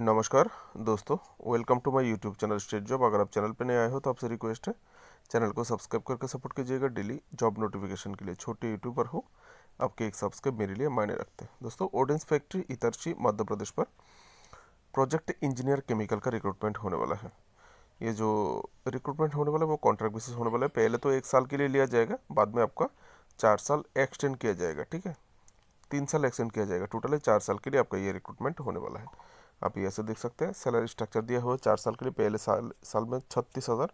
नमस्कार दोस्तों, welcome to my YouTube channel state job. अगर आप चैनल पर नए आए हो तो आपसे रिक्वेस्ट है चैनल को सब्सक्राइब करके सपोर्ट कीजिएगा। डेली जॉब नोटिफिकेशन के लिए छोटे यूट्यूबर हो, आपके एक सब्सक्राइब मेरे लिए मायने रखते हैं। दोस्तों, ओडेंस फैक्ट्री इतरसी मध्य प्रदेश पर प्रोजेक्ट इंजीनियर केमिकल का रिक्रूटमेंट होने वाला है। ये जो रिक्रूटमेंट होने वाला है वो कॉन्ट्रैक्ट बेसिस होने वाला है। पहले तो 1 साल के लिए लिया जाएगा, बाद में आपका 4 साल एक्सटेंड किया जाएगा। ठीक है, 3 साल एक्सटेंड किया जाएगा, टोटल 4 साल के लिए आपका ये रिक्रूटमेंट होने वाला है। आप ये ऐसे देख सकते हैं, सैलरी स्ट्रक्चर दिया हुआ है 4 साल के लिए। पहले साल में 36,000,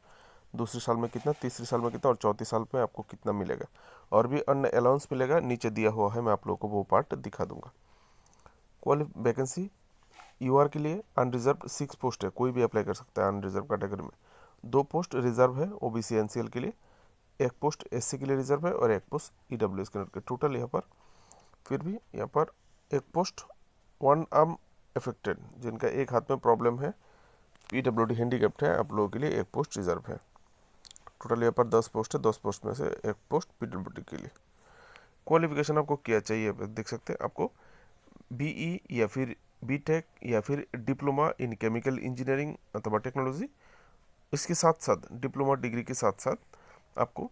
दूसरे साल में कितना, तीसरे साल में कितना, और चौथी साल में आपको कितना मिलेगा, और भी अन्य अलाउंस मिलेगा। नीचे दिया हुआ है, मैं आप लोगों को वो पार्ट दिखा दूंगा। वैकेंसी यूआर के लिए अनरिजर्व 6 पोस्ट है, कोई भी अप्लाई कर सकता है अनरिजर्व कैटेगरी में। 2 पोस्ट रिजर्व है ओबीसी एनसीएल के लिए, 1 पोस्ट एससी के लिए रिजर्व है, और 1 पोस्ट ईडब्ल्यूएस के। टोटल यहाँ पर फिर भी यहाँ पर 1 पोस्ट 1 आर्म अफेक्टेड, जिनका एक हाथ में प्रॉब्लम है, पीडब्ल्यूडी हैंडीकैप्ड है, आप लोगों के लिए 1 पोस्ट रिजर्व है। टोटल यहाँ पर 10 पोस्ट है, 10 पोस्ट में से 1 पोस्ट पीडब्ल्यूडी के लिए। क्वालिफिकेशन आपको क्या चाहिए, देख सकते हैं। आपको बीई या फिर बीटेक या फिर डिप्लोमा इन केमिकल इंजीनियरिंग अथवा टेक्नोलॉजी, इसके साथ साथ डिप्लोमा डिग्री के साथ साथ आपको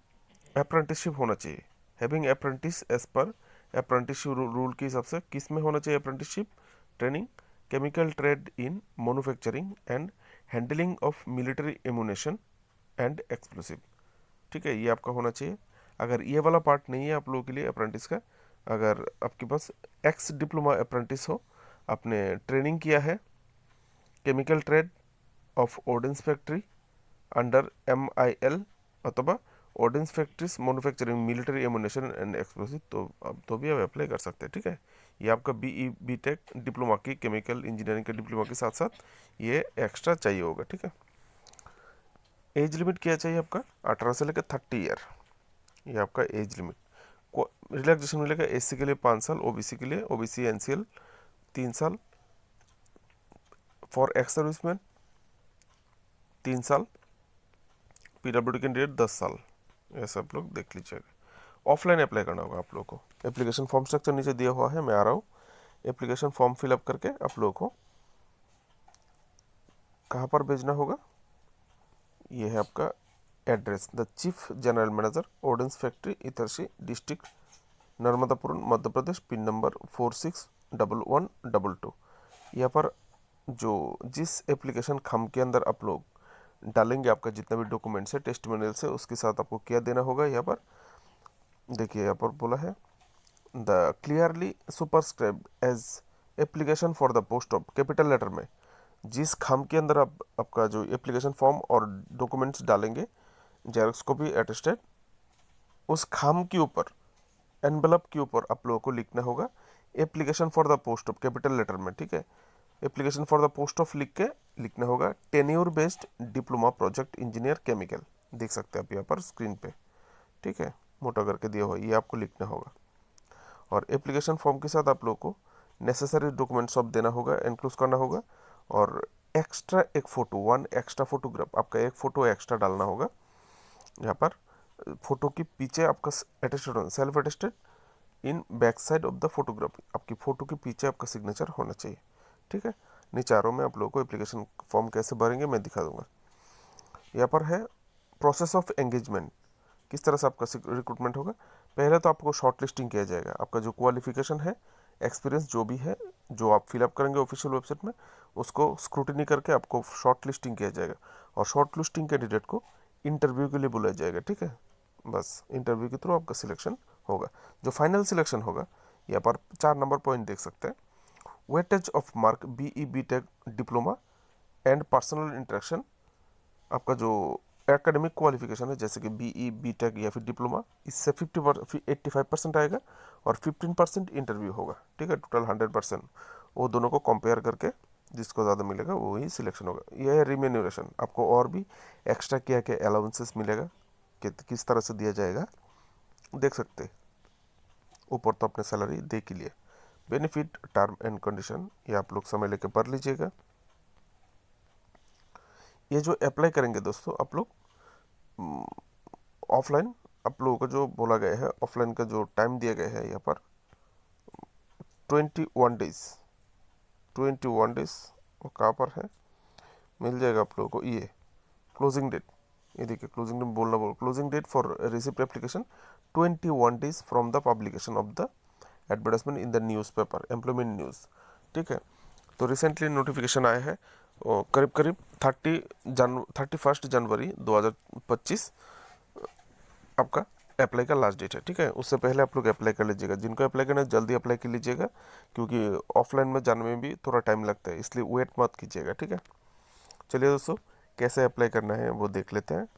अप्रेंटिसशिप होना चाहिए। Having apprentice as per apprenticeship rule के हिसाब से किस में होना चाहिए apprenticeship training, chemical trade in manufacturing and handling of military ammunition and explosive. ठीक है, ये आपका होना चाहिए। अगर ये वाला पार्ट नहीं है आप लोगों के लिए अप्रेंटिस का, अगर आपके पास एक्स डिप्लोमा अप्रेंटिस हो, आपने ट्रेनिंग किया है chemical trade of ordnance factory under MIL अथवा ordnance factories manufacturing military ammunition and explosive, तो भी आप अप्लाई कर सकते हैं। ठीक है, ये आपका BE बीटेक डिप्लोमा की केमिकल इंजीनियरिंग के डिप्लोमा के साथ साथ ये एक्स्ट्रा चाहिए होगा। ठीक है, एज लिमिट क्या चाहिए आपका, 18 से लेकर 30 ईयर, ये आपका एज लिमिट। रिलैक्सेशन मिलेगा SC के लिए 5 साल, OBC के लिए OBC NCL 3 साल, फॉर एक्स सर्विसमैन 3 साल, PWD कैंडिडेट 10 साल। ऐसा आप लोग देख लीजिएगा। ऑफलाइन अप्लाई करना होगा आप लोगों को। एप्लीकेशन फॉर्म स्ट्रक्चर नीचे दिया हुआ है, मैं आ रहा हूँ। एप्लीकेशन फॉर्म फिलअप करके आप लोगों को कहाँ पर भेजना होगा, ये है आपका address, the chief general manager ordnance factory Itarsi district Narmadapuram Madhya Pradesh, pin number 461122। यहाँ पर जो जिस एप्लीकेशन खम के अंदर आप लोग डालेंगे, आपका जितना भी डॉक्यूमेंट्स है टेस्टिमोनियल से, उसके साथ आपको क्या देना होगा। यहाँ पर देखिए, यहाँ पर बोला है the clearly superscribed as application for the post of, capital letter में जिस खाम के अंदर आप आपका जो एप्लीकेशन फॉर्म और डॉक्यूमेंट्स डालेंगे, जेरॉक्स कॉपी अटेस्टेड, उस खाम के ऊपर एनवेलप के ऊपर आप लोगों को लिखना होगा application for the post of, capital letter में। ठीक है, application for the post of लिख के लिखना होगा tenure based diploma project engineer chemical, देख सकते हैं आप यहाँ पर स्क्रीन पे। ठीक है, मोटा करके दिया हुआ, ये आपको लिखना होगा। और एप्लीकेशन फॉर्म के साथ आप लोगों को नेसेसरी डॉक्यूमेंट सब देना होगा, इंक्लूड करना होगा। और एक्स्ट्रा एक फ़ोटो, 1 एक्स्ट्रा फोटोग्राफ, आपका एक फ़ोटो एक्स्ट्रा डालना होगा। यहाँ पर फोटो के पीछे आपका अटेस्टेड होना, self attested in back side of the photograph, आपकी फ़ोटो के पीछे आपका सिग्नेचर होना चाहिए। ठीक है, नीचे आरो में आप लोगों को एप्लीकेशन फॉर्म कैसे भरेंगे मैं दिखा दूंगा। यहाँ पर है प्रोसेस ऑफ एंगेजमेंट, किस तरह से आपका रिक्रूटमेंट होगा। पहले तो आपको शॉर्ट लिस्टिंग किया जाएगा, आपका जो क्वालिफिकेशन है, एक्सपीरियंस जो भी है, जो आप फिलअप करेंगे ऑफिशियल वेबसाइट में, उसको स्क्रूटिनी करके आपको शॉर्ट लिस्टिंग किया जाएगा। और शॉर्ट लिस्टिंग कैंडिडेट को इंटरव्यू के लिए बुलाया जाएगा। ठीक है, बस इंटरव्यू के थ्रू आपका सिलेक्शन होगा। जो फाइनल सिलेक्शन होगा, यहाँ पर 4 नंबर पॉइंट देख सकते हैं। Weightage of mark BE BTech diploma and personal interaction, आपका जो एकेडमिक क्वालिफिकेशन है जैसे कि BE बीटेक या फिर डिप्लोमा, इससे 85% आएगा और 15% इंटरव्यू होगा। ठीक है, टोटल 100%, वो दोनों को कंपेयर करके जिसको ज़्यादा मिलेगा वो ही सिलेक्शन होगा। यह है रिम्यूनरेशन, आपको और भी एक्स्ट्रा क्या क्या अलाउंसेस मिलेगा, किस तरह से दिया जाएगा, देख सकते ऊपर तो अपने सैलरी देख ही लिए। बेनिफिट टर्म एंड कंडीशन, ये आप लोग समय लेके पढ़ लीजिएगा। ये जो अप्लाई करेंगे दोस्तों आप लोग ऑफलाइन, आप लोगों को जो बोला गया है, ऑफलाइन का जो टाइम दिया गया है यहाँ पर 21 डेज वो कहाँ पर है, मिल जाएगा आप लोगों को। ये क्लोजिंग डेट, ये देखिए closing date closing date for receipt application 21 days from the publication of the advertisement in the newspaper employment news. ठीक है, तो रिसेंटली नोटिफिकेशन आया है, करीब करीब 31 जनवरी 2025 आपका अप्लाई का लास्ट डेट है। ठीक है, उससे पहले आप लोग अप्लाई कर लीजिएगा। जिनको अप्लाई करना है जल्दी अप्लाई कर लीजिएगा, क्योंकि ऑफलाइन में जाने में भी थोड़ा टाइम लगता है, इसलिए वेट मत कीजिएगा। ठीक है, चलिए दोस्तों, कैसे अप्लाई करना है वो देख लेते हैं।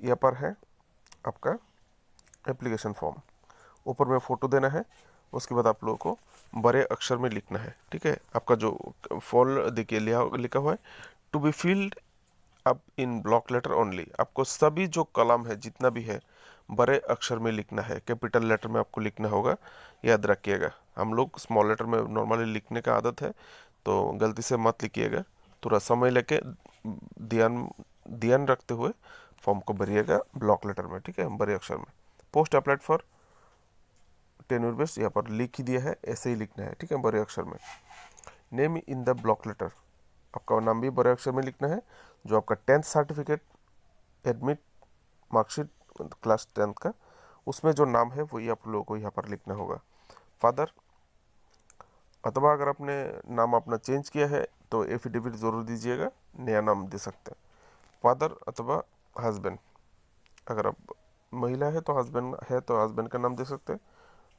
यहाँ पर है आपका एप्लीकेशन फॉर्म, ऊपर में फ़ोटो देना है, उसके बाद आप लोगों को बड़े अक्षर में लिखना है। ठीक है, आपका जो फॉल देखिए लिखा हुआ है, टू बी फील्ड अब इन ब्लॉक लेटर ओनली। आपको सभी जो कलम है जितना भी है बड़े अक्षर में लिखना है, कैपिटल लेटर में आपको लिखना होगा, याद रखिएगा। हम लोग स्मॉल लेटर में नॉर्मली लिखने का आदत है, तो गलती से मत लिखिएगा, थोड़ा समय लेके ध्यान ध्यान रखते हुए फॉर्म को भरिएगा ब्लॉक लेटर में। ठीक है, बड़े अक्षर में। Post applied for tenure base यहाँ पर लिख ही दिया है, ऐसे ही लिखना है। ठीक है, बड़े अक्षर में। Name in the block letter, आपका नाम भी बड़े अक्षर में लिखना है। जो आपका 10th certificate, admit marksheet class 10th का, उसमें जो नाम है वही आप लोगों को यहाँ पर लिखना होगा। फादर, अथवा अगर आपने नाम अपना चेंज किया है तो एफिडेविट ज़रूर दीजिएगा, नया नाम दे सकते हैं। फादर अथवा हस्बैंड, अगर आप महिला है तो हस्बैंड का नाम दे सकते हैं,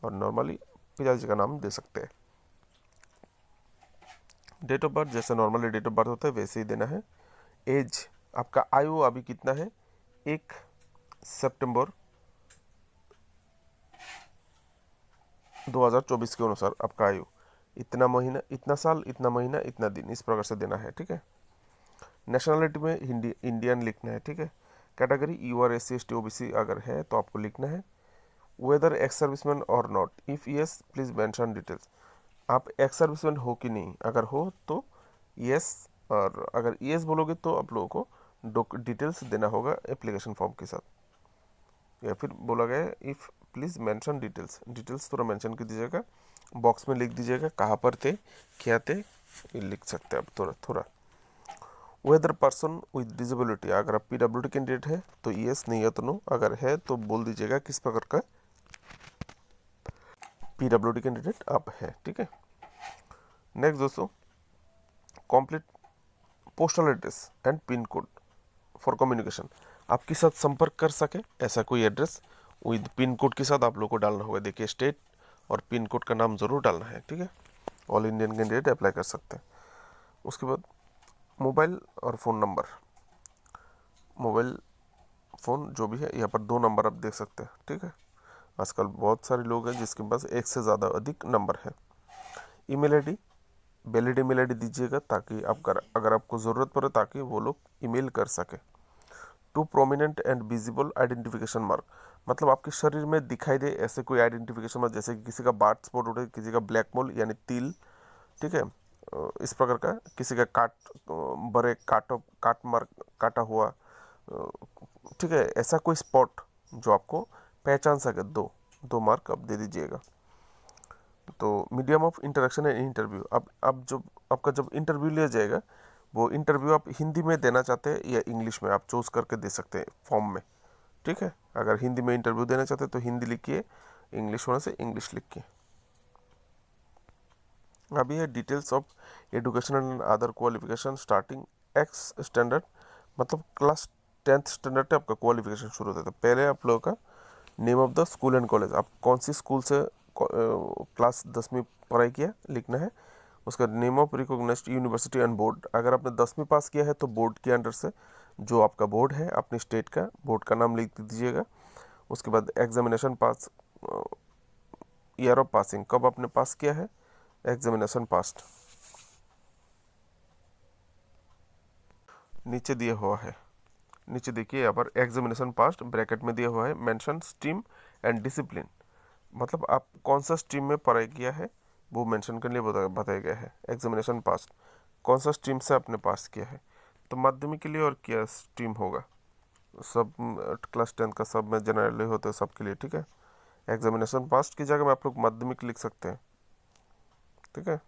और नॉर्मली पिताजी का नाम दे सकते हैं। डेट ऑफ बर्थ, जैसे नॉर्मली डेट ऑफ बर्थ होता है वैसे ही देना है। एज, आपका आयु अभी कितना है, 1 सितंबर 2024 के अनुसार आपका आयु इतना महीना, इतना साल, इतना महीना, इतना दिन, इस प्रकार से देना है। ठीक है, नेशनलिटी में हिंदी इंडियन लिखना है। ठीक है, category UR S C S T OBC अगर है तो आपको लिखना है। Whether ex serviceman or not, if yes please mention details. आप एक्स सर्विसमैन हो कि नहीं, अगर हो तो यस, और अगर यस बोलोगे तो आप लोगों को डिटेल्स देना होगा एप्लीकेशन फॉर्म के साथ। या फिर बोला गया है if please mention details, details थोड़ा मेंशन कर दीजिएगा, बॉक्स में लिख दीजिएगा कहाँ पर थे, क्या थे, ये लिख सकते हैं आप थोड़ा थोड़ा। वेदर पर्सन विद डिजेबिलिटी, अगर आप पीडब्ल्यूडी कैंडिडेट है तो यस, नहीं है तो नो, अगर है तो बोल दीजिएगा किस प्रकार का पीडब्ल्यूडी कैंडिडेट आप है। ठीक है, नेक्स्ट दोस्तों, complete postal address and pin code for communication. आपके साथ संपर्क कर सके ऐसा कोई एड्रेस विद पिन कोड के साथ आप लोग को डालना होगा। देखिए स्टेट और पिन कोड का नाम ज़रूर डालना है। ठीक है, ऑल इंडियन कैंडिडेट अप्लाई कर सकते हैं। उसके बाद मोबाइल और फ़ोन नंबर, मोबाइल फ़ोन जो भी है यहाँ पर 2 नंबर आप देख सकते हैं। ठीक है, आजकल बहुत सारे लोग हैं जिसके पास एक से ज़्यादा अधिक नंबर है। Email ID, valid email ID दीजिएगा, ताकि आप अगर आपको ज़रूरत पड़े ताकि वो लोग ईमेल कर सके। 2 prominent and visible identification mark, मतलब आपके शरीर में दिखाई दे ऐसे कोई आइडेंटिफिकेशन मार्क, जैसे कि किसी का बर्थ स्पॉट उठे, किसी का ब्लैक मोल यानी तिल। ठीक है, इस प्रकार का किसी का बड़े काट मार्क, काटा हुआ। ठीक है, ऐसा कोई स्पॉट जो आपको पहचान सके, दो मार्क आप दे दीजिएगा। तो medium of interaction and interview, अब जब आपका जब इंटरव्यू लिया जाएगा, वो इंटरव्यू आप हिंदी में देना चाहते हैं या इंग्लिश में, आप चूज़ करके दे सकते हैं फॉर्म में। ठीक है, अगर हिंदी में इंटरव्यू देना चाहते हैं तो हिंदी लिखिए, इंग्लिश होने से इंग्लिश लिखिए। अभी है details of educational and other qualification starting x standard, मतलब क्लास 10th स्टैंडर्ड से आपका क्वालिफिकेशन शुरू होता है। तो पहले आप लोगों का name of the school and college, आप कौन सी स्कूल से क्लास 10वीं पढ़ाई किया लिखना है। उसका name of recognised university and board, अगर आपने 10वीं पास किया है तो बोर्ड के अंडर से जो आपका बोर्ड है अपनी स्टेट का बोर्ड का नाम लिख दीजिएगा। उसके बाद examination pass, year of passing, कब आपने पास किया है, एग्जामिनेशन पास्ड नीचे दिया हुआ है। नीचे देखिए यहाँ पर एग्जामिनेशन पास्ट ब्रैकेट में दिया हुआ है, मेंशन स्ट्रीम एंड डिसिप्लिन, मतलब आप कौन सा स्ट्रीम में पढ़ाई किया है वो मेंशन करने बताया गया है। एग्जामिनेशन पास, कौन सा स्ट्रीम से आपने पास किया है, तो माध्यमिक के लिए और क्या स्ट्रीम होगा, सब क्लास 10th का सब में जनरली होते हैं सबके लिए। ठीक है, एग्जामिनेशन पास की जगह में आप लोग माध्यमिक लिख सकते हैं। ठीक है,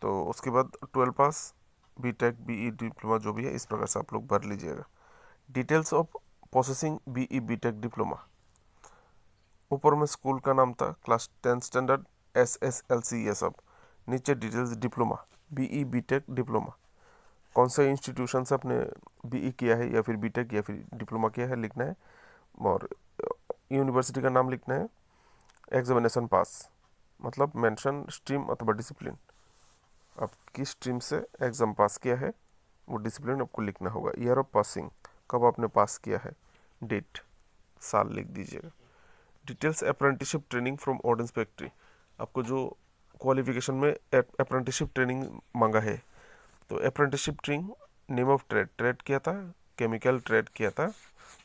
तो उसके बाद 12 पास, बीटेक, बीई डिप्लोमा जो भी है इस प्रकार से आप लोग भर लीजिएगा। Details of processing BE BTech diploma, ऊपर में स्कूल का नाम था, क्लास 10 स्टैंडर्ड, SSLC ये सब। नीचे details diploma, BE BTech diploma, कौन से इंस्टीट्यूशन से आपने बीई किया है या फिर बीटेक या फिर डिप्लोमा किया है लिखना है, और यूनिवर्सिटी का नाम लिखना है। एग्जामिनेशन पास मतलब मेंशन स्ट्रीम अथवा डिसिप्लिन, आप किस स्ट्रीम से एग्ज़ाम पास किया है वो डिसिप्लिन आपको लिखना होगा। ईयर ऑफ पासिंग, कब आपने पास किया है, डेट, साल लिख दीजिएगा। Details apprenticeship training from ordnance factory, आपको जो क्वालिफिकेशन में अप्रेंटिसशिप ट्रेनिंग मांगा है, तो apprenticeship training, name of trade, trade किया था, केमिकल ट्रेड किया था,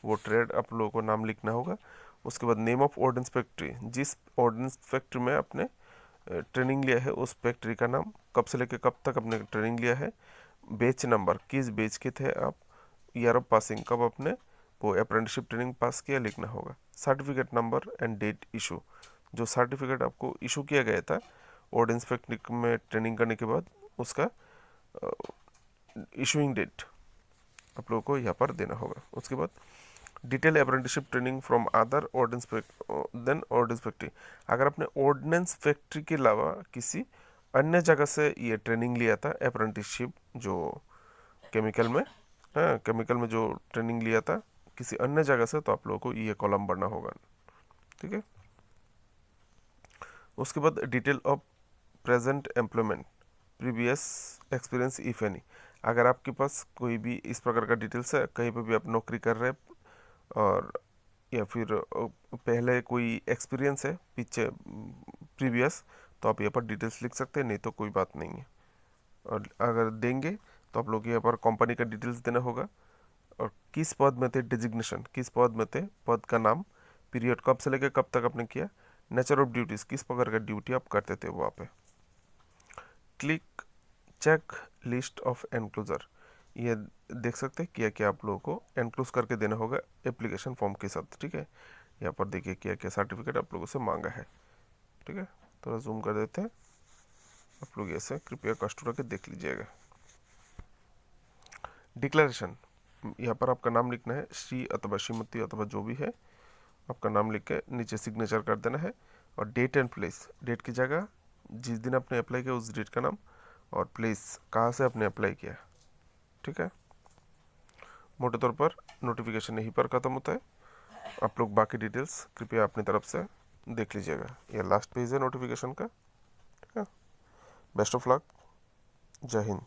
वो ट्रेड आप लोगों को नाम लिखना होगा। उसके बाद नेम ऑफ ऑर्डिनेंस फैक्ट्री, जिस ऑर्डिनेंस फैक्ट्री में आपने ट्रेनिंग लिया है उस फैक्ट्री का नाम, कब से लेकर कब तक आपने ट्रेनिंग लिया है, बैच नंबर, किस बैच के थे आप, ईयर ऑफ पासिंग, कब आपने वो अप्रेंटिसशिप ट्रेनिंग पास किया लिखना होगा। Certificate number and date issue, जो सर्टिफिकेट आपको इशू किया गया था ऑर्डिनेंस फैक्ट्री में ट्रेनिंग करने के बाद, उसका इशूइंग डेट आप लोगों को यहाँ पर देना होगा। उसके बाद detail apprenticeship training from other ordnance then ordnance factory, अगर आपने ऑर्डिनेंस फैक्ट्री के अलावा किसी अन्य जगह से ये ट्रेनिंग लिया था अप्रेंटिसशिप, जो केमिकल में, हाँ केमिकल में जो ट्रेनिंग लिया था किसी अन्य जगह से, तो आप लोगों को ये कॉलम भरना होगा, ठीक है। उसके बाद detail of present employment, previous experience if any, अगर आपके पास कोई भी इस प्रकार का डिटेल्स है, कहीं पे भी आप नौकरी कर रहे हैं और या फिर पहले कोई एक्सपीरियंस है पीछे प्रीवियस, तो आप यहाँ पर डिटेल्स लिख सकते हैं, नहीं तो कोई बात नहीं है। और अगर देंगे तो आप लोग यहाँ पर कंपनी का डिटेल्स देना होगा, और किस पद में थे, डिजिग्नेशन, किस पद में थे, पद का नाम, पीरियड कब से लेकर कब तक आपने किया, नेचर ऑफ ड्यूटीज़, किस प्रकार का ड्यूटी आप करते थे वहाँ पे। Click check list of enclosure, ये देख सकते हैं क्या क्या आप लोगों को एनक्लोज करके देना होगा एप्लीकेशन फॉर्म के साथ, ठीक है। यहाँ पर देखिए क्या क्या सर्टिफिकेट आप लोगों से मांगा है, ठीक है। थोड़ा जूम कर देते हैं, आप लोग ऐसे कृपया कष्ट के देख लीजिएगा। डिक्लेरेशन, यहाँ पर आपका नाम लिखना है, श्री अथवा श्रीमती अथवा जो भी है आपका नाम लिख के नीचे सिग्नेचर कर देना है, और डेट एंड प्लेस, डेट की जगह, जिस दिन आपने अप्लाई किया उस डेट का नाम, और प्लेस कहाँ से आपने अप्लाई किया, ठीक है। मोटे तौर पर नोटिफिकेशन यहीं पर ख़त्म होता है, आप लोग बाकी डिटेल्स कृपया अपनी तरफ से देख लीजिएगा। यह लास्ट पेज है नोटिफिकेशन का, ठीक है। बेस्ट ऑफ लक, जय हिंद।